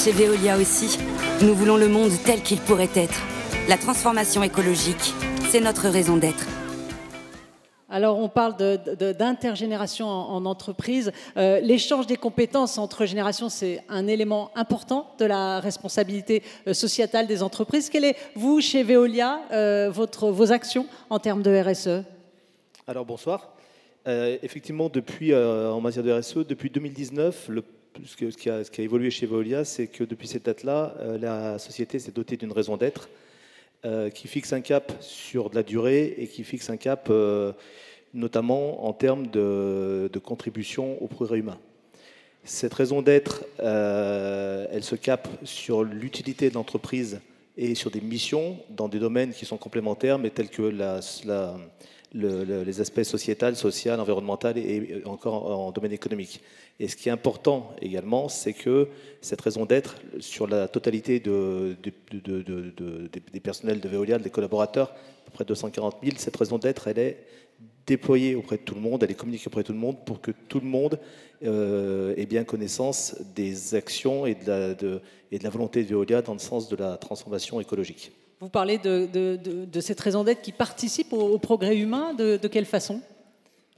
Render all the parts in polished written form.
Chez Veolia aussi, nous voulons le monde tel qu'il pourrait être. La transformation écologique, c'est notre raison d'être. Alors, on parle d'intergénération en entreprise. L'échange des compétences entre générations, c'est un élément important de la responsabilité sociétale des entreprises. Quelles est, vous, chez Veolia, vos actions en termes de RSE? Alors, bonsoir. Effectivement, en matière de RSE, depuis 2019, ce qui a évolué chez Veolia, c'est que depuis cette date-là, la société s'est dotée d'une raison d'être qui fixe un cap sur de la durée et qui fixe un cap notamment en termes de contribution au progrès humain. Cette raison d'être, elle se cape sur l'utilité de l'entreprise et sur des missions dans des domaines qui sont complémentaires, mais tels que les aspects sociétal, social, environnemental et encore en domaine économique. Et ce qui est important également, c'est que cette raison d'être, sur la totalité des personnels de Veolia, des collaborateurs, à peu près 240 000, cette raison d'être, elle est déployée auprès de tout le monde, elle est communiquée auprès de tout le monde pour que tout le monde ait bien connaissance des actions et de la volonté de Veolia dans le sens de la transformation écologique. Vous parlez de cette raison d'être qui participe au progrès humain, de quelle façon?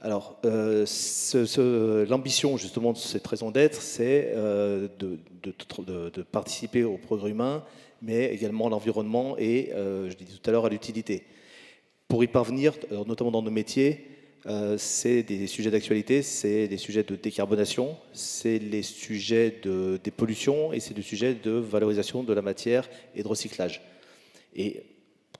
Alors, l'ambition justement de cette raison d'être, c'est de participer au progrès humain, mais également à l'environnement et, je disais tout à l'heure, à l'utilité. Pour y parvenir, notamment dans nos métiers, c'est des sujets d'actualité, c'est des sujets de décarbonation, c'est les sujets de dépollution et c'est des sujets de valorisation de la matière et de recyclage. Et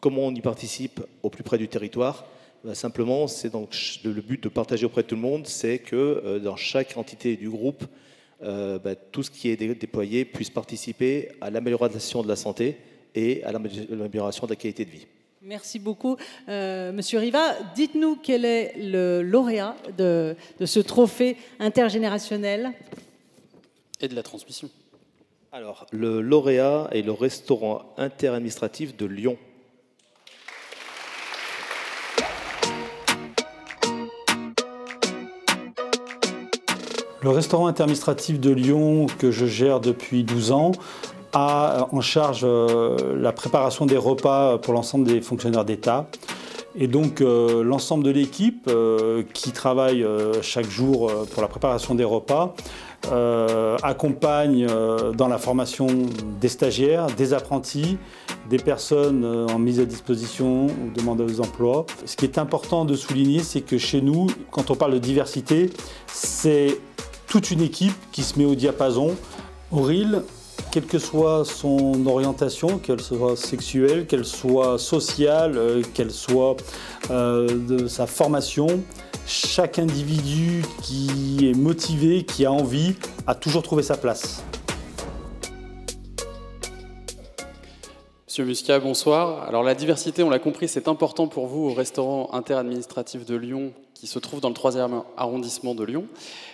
comment on y participe au plus près du territoire? Simplement, c'est donc le but de partager auprès de tout le monde, c'est que dans chaque entité du groupe, tout ce qui est déployé puisse participer à l'amélioration de la santé et à l'amélioration de la qualité de vie. Merci beaucoup. Monsieur Riva, dites-nous quel est le lauréat de ce trophée intergénérationnel et de la transmission. Alors, le lauréat est le restaurant interadministratif de Lyon. Le restaurant interadministratif de Lyon, que je gère depuis 12 ans, a en charge la préparation des repas pour l'ensemble des fonctionnaires d'État. Et donc l'ensemble de l'équipe qui travaille chaque jour pour la préparation des repas accompagne dans la formation des stagiaires, des apprentis, des personnes en mise à disposition ou demandeuses d'emploi. Ce qui est important de souligner, c'est que chez nous, quand on parle de diversité, c'est toute une équipe qui se met au diapason. Auril, quelle que soit son orientation, qu'elle soit sexuelle, qu'elle soit sociale, qu'elle soit de sa formation, chaque individu qui est motivé, qui a envie, a toujours trouvé sa place. Monsieur Muscat, bonsoir. Alors la diversité, on l'a compris, c'est important pour vous au restaurant interadministratif de Lyon qui se trouve dans le 3e arrondissement de Lyon.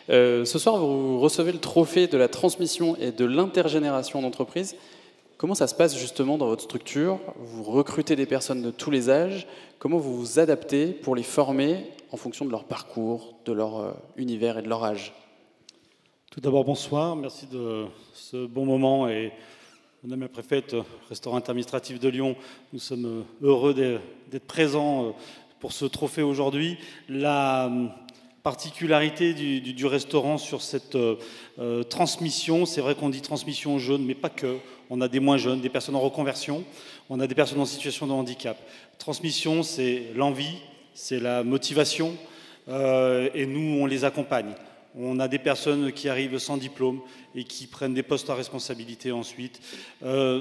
Ce soir, vous recevez le trophée de la transmission et de l'intergénération d'entreprise. Comment ça se passe justement dans votre structure? Vous recrutez des personnes de tous les âges. Comment vous vous adaptez pour les former en fonction de leur parcours, de leur univers et de leur âge? Tout d'abord, bonsoir. Merci de ce bon moment. Et Madame la préfète, restaurant interadministratif de Lyon, nous sommes heureux d'être présents pour ce trophée aujourd'hui. La particularité du restaurant sur cette transmission, c'est vrai qu'on dit transmission jeune, mais pas que. On a des moins jeunes, des personnes en reconversion, on a des personnes en situation de handicap. Transmission, c'est l'envie, c'est la motivation, et nous, on les accompagne. On a des personnes qui arrivent sans diplôme et qui prennent des postes à responsabilité ensuite.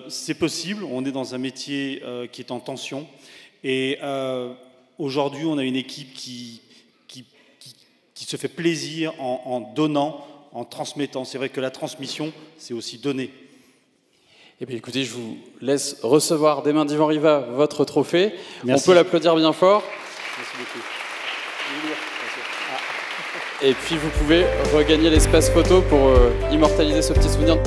C'est possible, on est dans un métier qui est en tension. Et aujourd'hui, on a une équipe qui se fait plaisir en donnant, en transmettant. C'est vrai que la transmission, c'est aussi donner. Eh bien, écoutez, je vous laisse recevoir des mains d'Yvan Riva votre trophée. Merci. On peut l'applaudir bien fort. Merci beaucoup. Et puis, vous pouvez regagner l'espace photo pour immortaliser ce petit souvenir.